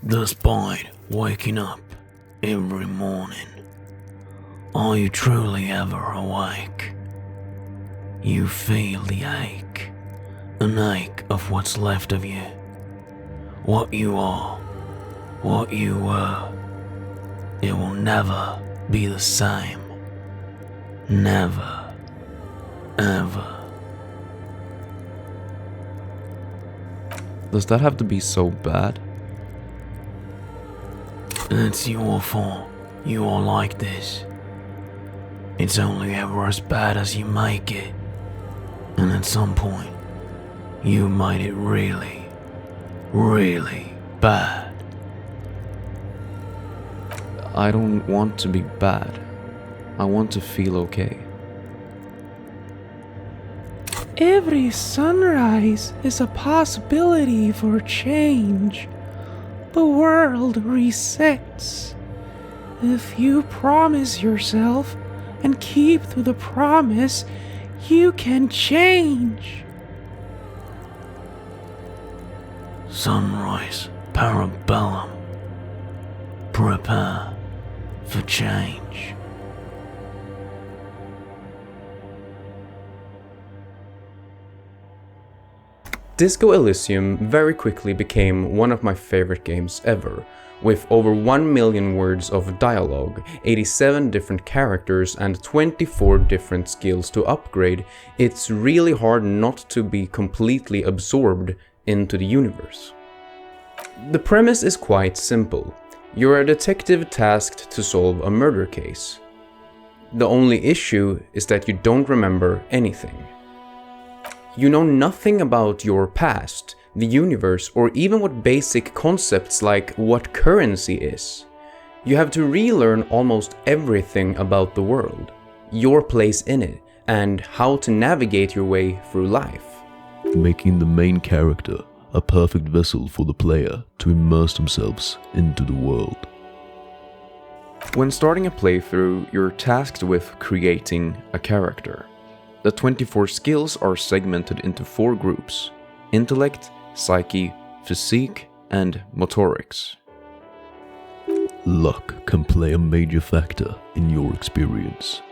Despite waking up every morning, are you truly ever awake? You feel the ache, an ache of what's left of you, what you are, what you were. It will never be the same. Never, ever. Does that have to be so bad? It's your fault you are like this. It's only ever as bad as you make it. And at some point, you made it really, really bad. I don't want to be bad. I want to feel okay. Every sunrise is a possibility for change. The world resets. If you promise yourself and keep to the promise, you can change. Sunrise, Parabellum. Prepare for change. Disco Elysium very quickly became one of my favorite games ever, with over 1 million words of dialogue, 87 different characters, and 24 different skills to upgrade. It's really hard not to be completely absorbed into the universe. The premise is quite simple. You're a detective tasked to solve a murder case. The only issue is that you don't remember anything. You know nothing about your past, the universe, or even what basic concepts like what currency is. You have to relearn almost everything about the world, your place in it, and how to navigate your way through life. Making the main character a perfect vessel for the player to immerse themselves into the world. When starting a playthrough, you're tasked with creating a character. The 24 skills are segmented into 4 groups: intellect, psyche, physique, and motorics. Luck can play a major factor in your experience.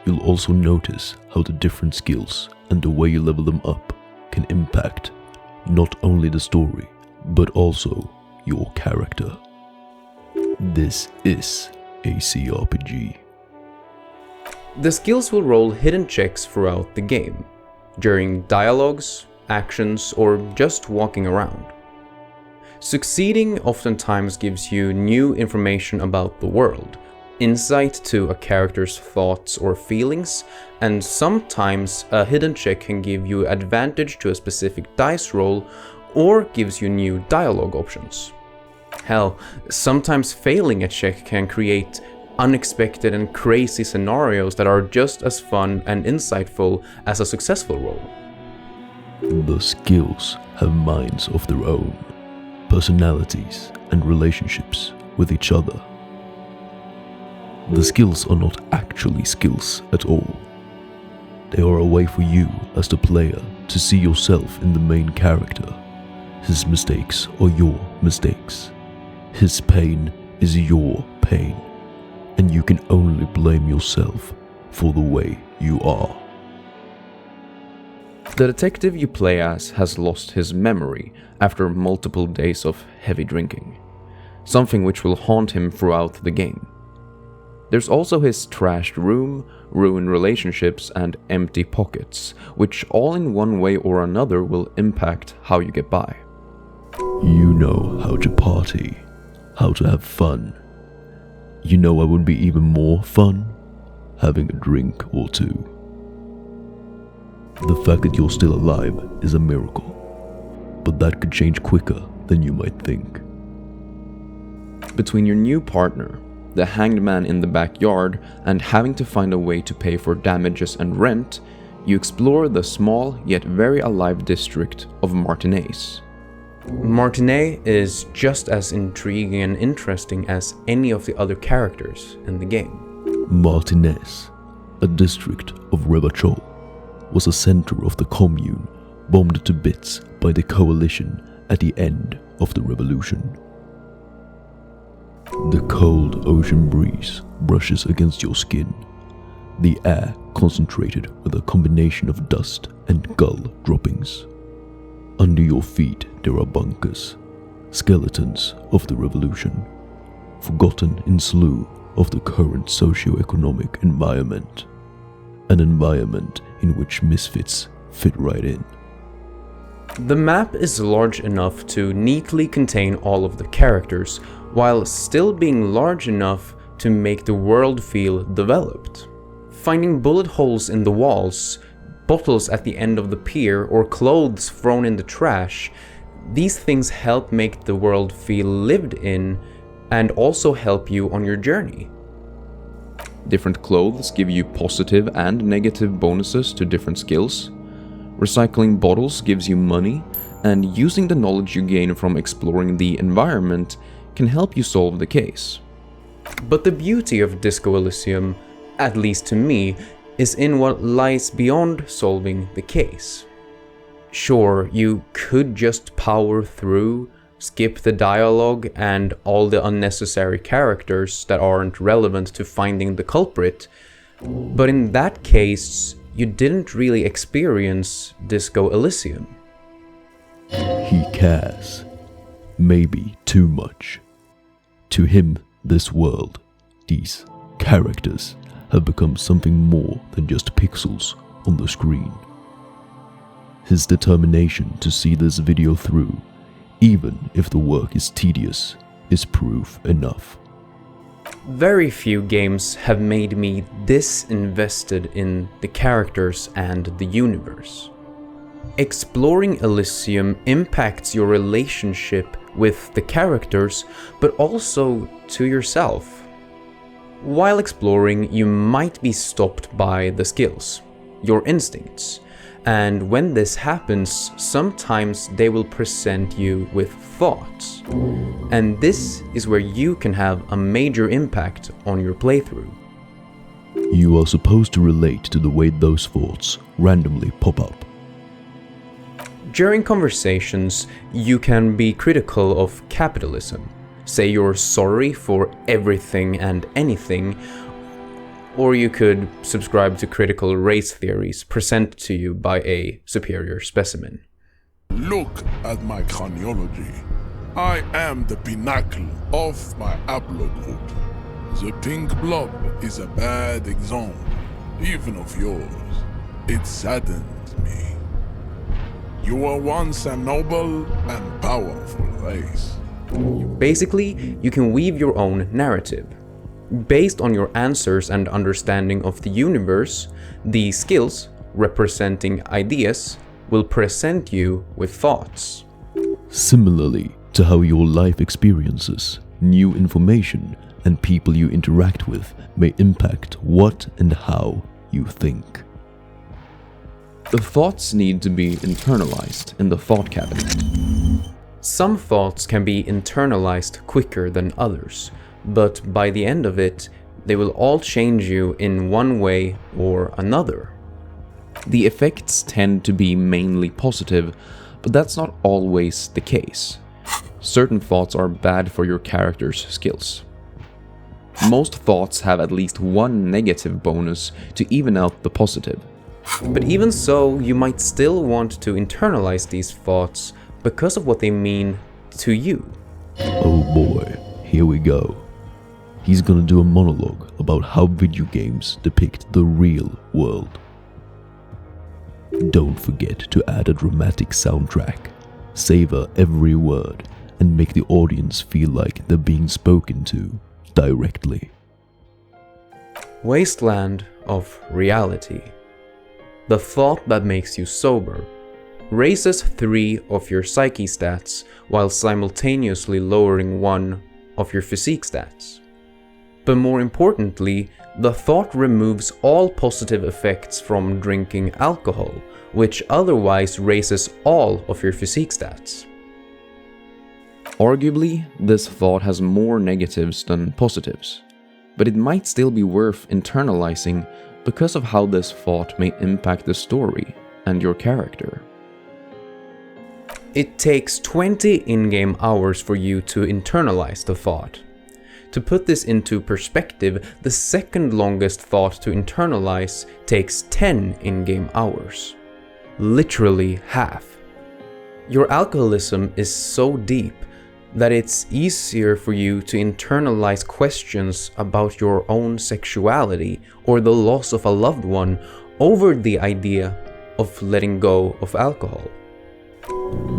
You'll also notice how the different skills and the way you level them up can impact not only the story, but also your character. This is a CRPG. The skills will roll hidden checks throughout the game, during dialogues, actions, or just walking around. Succeeding oftentimes gives you new information about the world, insight to a character's thoughts or feelings, and sometimes a hidden check can give you advantage to a specific dice roll or gives you new dialogue options. Hell, sometimes failing a check can create unexpected and crazy scenarios that are just as fun and insightful as a successful roll. The skills have minds of their own, personalities, and relationships with each other. The skills are not actually skills at all. They are a way for you as the player to see yourself in the main character. His mistakes are your mistakes. His pain is your pain. And you can only blame yourself for the way you are. The detective you play as has lost his memory after multiple days of heavy drinking, something which will haunt him throughout the game. There's also his trashed room, ruined relationships, and empty pockets, which all in one way or another will impact how you get by. You know how to party, how to have fun. You know what would be even more fun? Having a drink or two. The fact that you're still alive is a miracle, but that could change quicker than you might think. Between your new partner, the hanged man in the backyard, and having to find a way to pay for damages and rent, you explore the small yet very alive district of Martinez. Martinez is just as intriguing and interesting as any of the other characters in the game. Martinez, a district of Revachol, was a center of the commune bombed to bits by the coalition at the end of the revolution. The cold ocean breeze brushes against your skin. The air concentrated with a combination of dust and gull droppings. Under your feet there are bunkers, skeletons of the revolution, forgotten in slew of the current socio-economic environment. An environment in which misfits fit right in. The map is large enough to neatly contain all of the characters, while still being large enough to make the world feel developed. Finding bullet holes in the walls, bottles at the end of the pier, or clothes thrown in the trash, these things help make the world feel lived in and also help you on your journey. Different clothes give you positive and negative bonuses to different skills. Recycling bottles gives you money, and using the knowledge you gain from exploring the environment can help you solve the case. But the beauty of Disco Elysium, at least to me, is in what lies beyond solving the case. Sure, you could just power through, skip the dialogue and all the unnecessary characters that aren't relevant to finding the culprit, but in that case, you didn't really experience Disco Elysium. He cares. Maybe too much. To him, this world, these characters, have become something more than just pixels on the screen. His determination to see this video through, even if the work is tedious, is proof enough. Very few games have made me this invested in the characters and the universe. Exploring Elysium impacts your relationship with the characters, but also to yourself. While exploring, you might be stopped by the skills, your instincts, and when this happens, sometimes they will present you with thoughts. And this is where you can have a major impact on your playthrough. You are supposed to relate to the way those thoughts randomly pop up. During conversations, you can be critical of capitalism. Say you're sorry for everything and anything, or you could subscribe to critical race theories presented to you by a superior specimen. Look at my craniology. I am the pinnacle of my haplogroup. The pink blob is a bad example, even of yours. It saddens me. You were once a noble and powerful race. Basically, you can weave your own narrative. Based on your answers and understanding of the universe, the skills, representing ideas, will present you with thoughts. Similarly to how your life experiences, new information, and people you interact with may impact what and how you think. The thoughts need to be internalized in the thought cabinet. Some thoughts can be internalized quicker than others, but by the end of it, they will all change you in one way or another. The effects tend to be mainly positive, but that's not always the case. Certain thoughts are bad for your character's skills. Most thoughts have at least one negative bonus to even out the positive. But even so, you might still want to internalize these thoughts because of what they mean to you. Oh boy, here we go. He's gonna do a monologue about how video games depict the real world. Don't forget to add a dramatic soundtrack, savor every word, and make the audience feel like they're being spoken to directly. Wasteland of reality. The thought that makes you sober raises 3 of your psyche stats while simultaneously lowering 1 of your physique stats. But more importantly, the thought removes all positive effects from drinking alcohol, which otherwise raises all of your physique stats. Arguably, this thought has more negatives than positives, but it might still be worth internalizing because of how this thought may impact the story and your character. It takes 20 in-game hours for you to internalize the thought. To put this into perspective, the second longest thought to internalize takes 10 in-game hours. Literally half. Your alcoholism is so deep that it's easier for you to internalize questions about your own sexuality or the loss of a loved one over the idea of letting go of alcohol.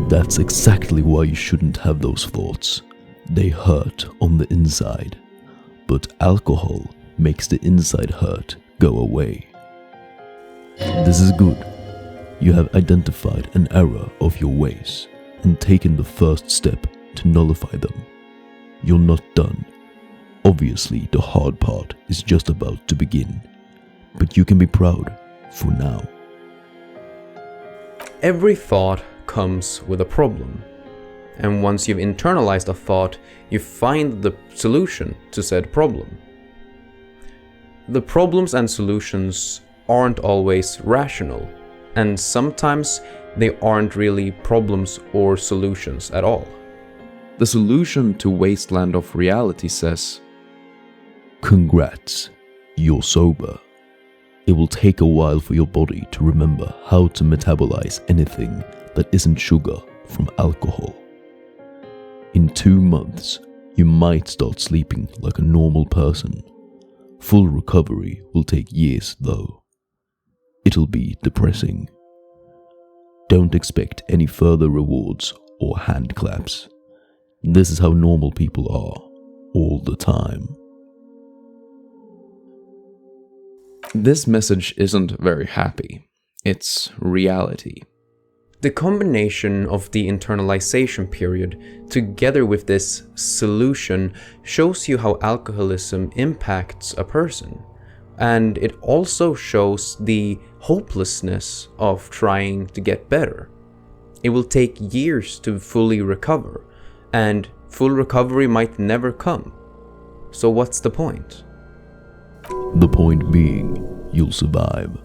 That's exactly why you shouldn't have those thoughts. They hurt on the inside, but alcohol makes the inside hurt go away. This is good. You have identified an error of your ways and taken the first step to nullify them. You're not done. Obviously, the hard part is just about to begin, but you can be proud for now. Every thought comes with a problem, and once you've internalized a thought, you find the solution to said problem. The problems and solutions aren't always rational, and sometimes they aren't really problems or solutions at all. The solution to Wasteland of Reality says, Congrats, you're sober. It will take a while for your body to remember how to metabolize anything that isn't sugar from alcohol. In 2 months, you might start sleeping like a normal person. Full recovery will take years though. It'll be depressing. Don't expect any further rewards or hand claps. This is how normal people are, all the time. This message isn't very happy. It's reality. The combination of the internalization period together with this solution shows you how alcoholism impacts a person. And it also shows the hopelessness of trying to get better. It will take years to fully recover, and full recovery might never come. So what's the point? The point being, you'll survive.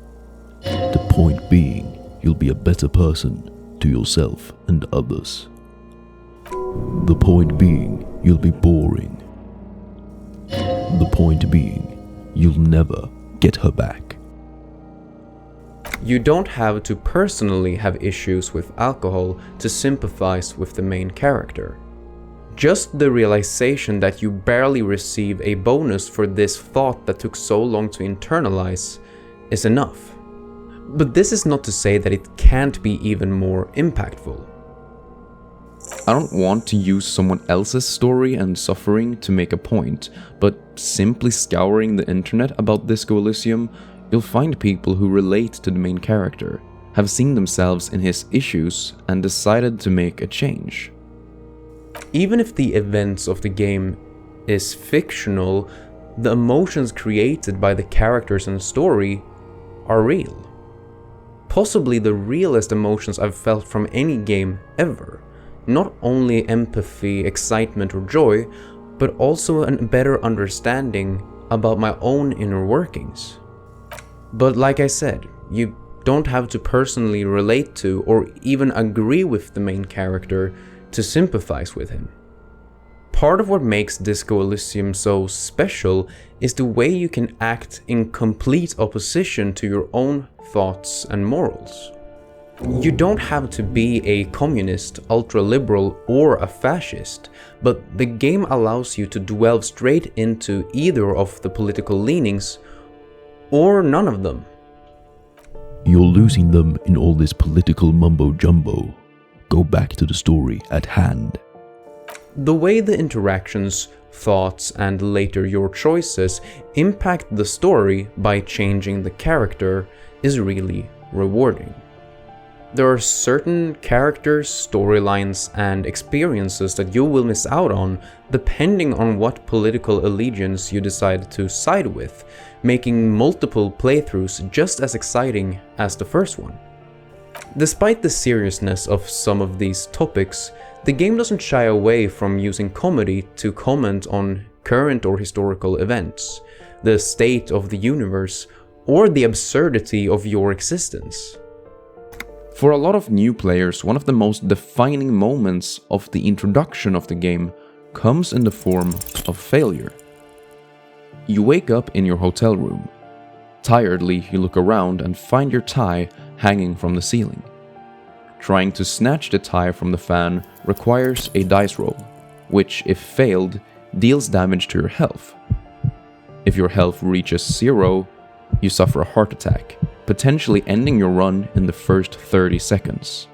The point being, you'll be a better person to yourself and others. The point being, you'll be boring. The point being, you'll never get her back. You don't have to personally have issues with alcohol to sympathize with the main character. Just the realization that you barely receive a bonus for this thought that took so long to internalize is enough. But this is not to say that it can't be even more impactful. I don't want to use someone else's story and suffering to make a point, but simply scouring the internet about Disco Elysium, you'll find people who relate to the main character, have seen themselves in his issues, and decided to make a change. Even if the events of the game is fictional, the emotions created by the characters and story are real. Possibly the realest emotions I've felt from any game ever. Not only empathy, excitement or joy, but also a better understanding about my own inner workings. But like I said, you don't have to personally relate to or even agree with the main character to sympathize with him. Part of what makes Disco Elysium so special is the way you can act in complete opposition to your own thoughts and morals. You don't have to be a communist, ultra-liberal or a fascist, but the game allows you to delve straight into either of the political leanings or none of them. You're losing them in all this political mumbo-jumbo. Go back to the story at hand. The way the interactions, thoughts, and later your choices impact the story by changing the character is really rewarding. There are certain characters, storylines, and experiences that you will miss out on depending on what political allegiance you decide to side with, making multiple playthroughs just as exciting as the first one. Despite the seriousness of some of these topics, the game doesn't shy away from using comedy to comment on current or historical events, the state of the universe, or the absurdity of your existence. For a lot of new players, one of the most defining moments of the introduction of the game comes in the form of failure. You wake up in your hotel room. Tiredly, you look around and find your tie hanging from the ceiling. Trying to snatch the tie from the fan requires a dice roll, which, if failed, deals damage to your health. If your health reaches 0, you suffer a heart attack, potentially ending your run in the first 30 seconds.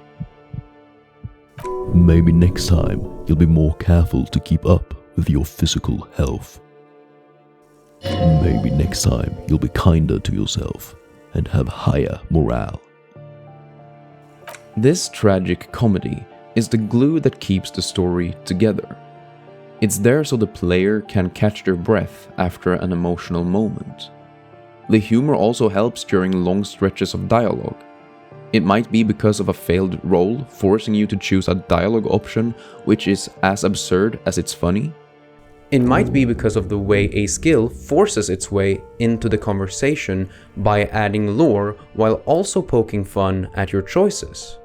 Maybe next time you'll be more careful to keep up with your physical health. Maybe next time you'll be kinder to yourself and have higher morale. This tragic comedy is the glue that keeps the story together. It's there so the player can catch their breath after an emotional moment. The humor also helps during long stretches of dialogue. It might be because of a failed roll, forcing you to choose a dialogue option which is as absurd as it's funny. It might be because of the way a skill forces its way into the conversation by adding lore while also poking fun at your choices.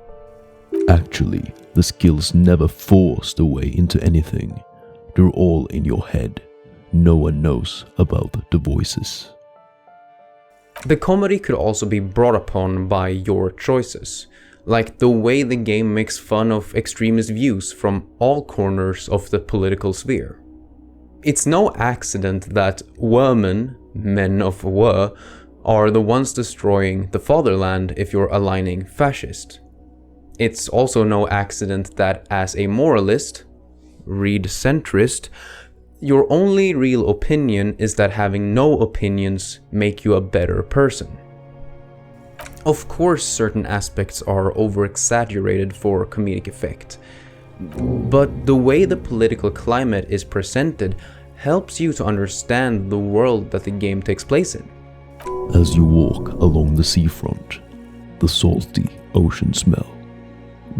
Actually, the skills never force their way into anything. They're all in your head. No one knows about the voices. The comedy could also be brought upon by your choices, like the way the game makes fun of extremist views from all corners of the political sphere. It's no accident that Women, men of Wur, are the ones destroying the fatherland if you're aligning fascist. It's also no accident that as a moralist, read centrist, your only real opinion is that having no opinions make you a better person. Of course, certain aspects are over-exaggerated for comedic effect, but the way the political climate is presented helps you to understand the world that the game takes place in. As you walk along the seafront, the salty ocean smell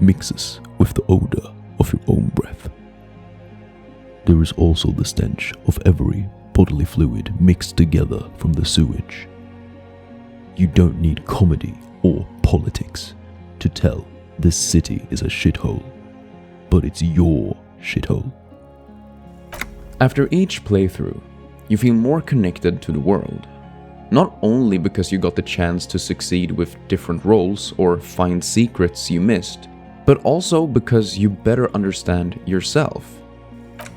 mixes with the odor of your own breath. There is also the stench of every bodily fluid mixed together from the sewage. You don't need comedy or politics to tell this city is a shithole, but it's your shithole. After each playthrough, you feel more connected to the world. Not only because you got the chance to succeed with different roles or find secrets you missed, but also because you better understand yourself.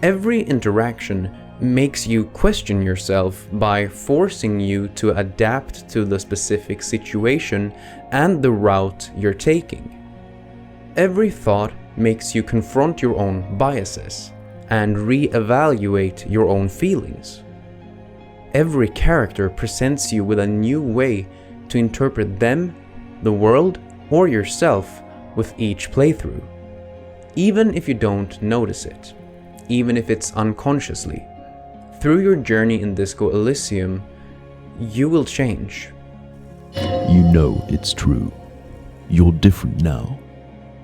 Every interaction makes you question yourself by forcing you to adapt to the specific situation and the route you're taking. Every thought makes you confront your own biases and re-evaluate your own feelings. Every character presents you with a new way to interpret them, the world, or yourself with each playthrough, even if you don't notice it, even if it's unconsciously. Through your journey in Disco Elysium, you will change. You know it's true. You're different now,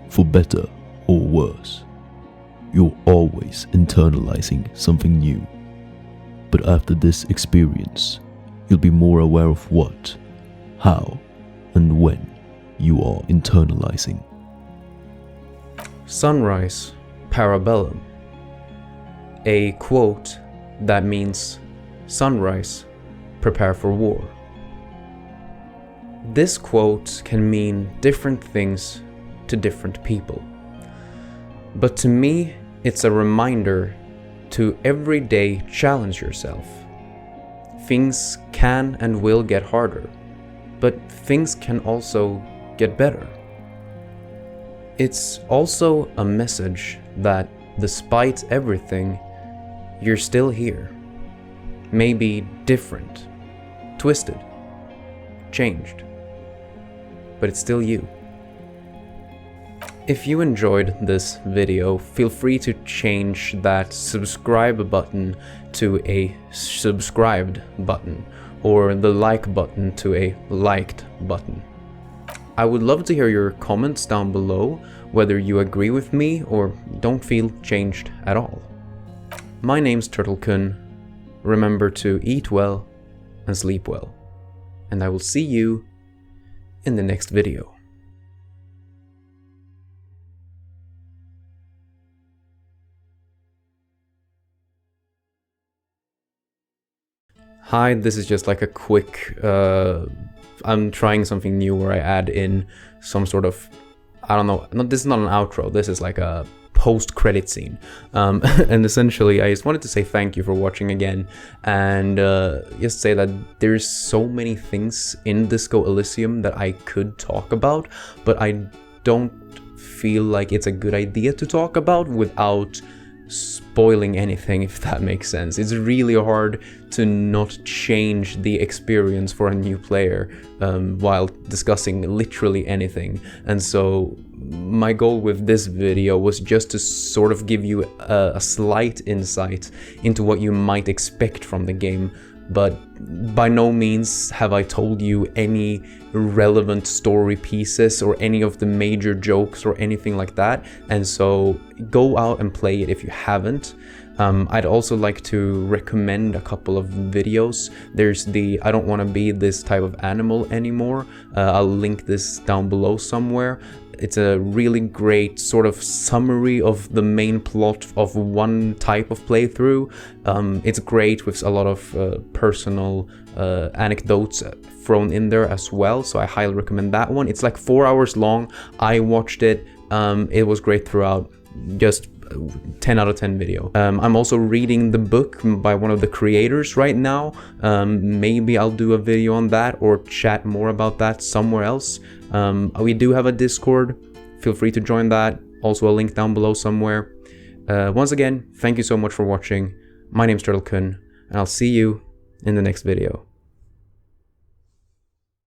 for better or worse. You're always internalizing something new. But after this experience, you'll be more aware of what, how, and when you are internalizing. Sunrise Parabellum. A quote that means, sunrise, prepare for war. This quote can mean different things to different people. But to me, it's a reminder to every day challenge yourself. Things can and will get harder, but things can also get better. It's also a message that despite everything, you're still here. Maybe different, twisted, changed, but it's still you. If you enjoyed this video, feel free to change that subscribe button to a subscribed button, or the like button to a liked button. I would love to hear your comments down below, whether you agree with me or don't feel changed at all. My name's Turtle-kun. Remember to eat well and sleep well, and I will see you in the next video. Hi, this is just like a quick, I'm trying something new where I add in some sort of, I don't know, this is not an outro, this is like a post-credit scene. And essentially, I just wanted to say thank you for watching again, and just say that there's so many things in Disco Elysium that I could talk about, but I don't feel like it's a good idea to talk about without spoiling anything, if that makes sense. It's really hard to not change the experience for a new player while discussing literally anything. And so my goal with this video was just to sort of give you a slight insight into what you might expect from the game, but by no means have I told you any relevant story pieces or any of the major jokes or anything like that. And so go out and play it if you haven't. I'd also like to recommend a couple of videos. There's the I don't want to be this type of animal anymore. I'll link this down below somewhere. It's a really great sort of summary of the main plot of one type of playthrough. It's great with a lot of personal anecdotes thrown in there as well, so I highly recommend that one. It's like 4 hours long. I watched it. It was great throughout. Just 10 out of 10 video. I'm also reading the book by one of the creators right now. Maybe I'll do a video on that or chat more about that somewhere else. We do have a Discord. Feel free to join that. Also a link down below somewhere. Once again, thank you so much for watching. My name's TurtleKun, and I'll see you in the next video.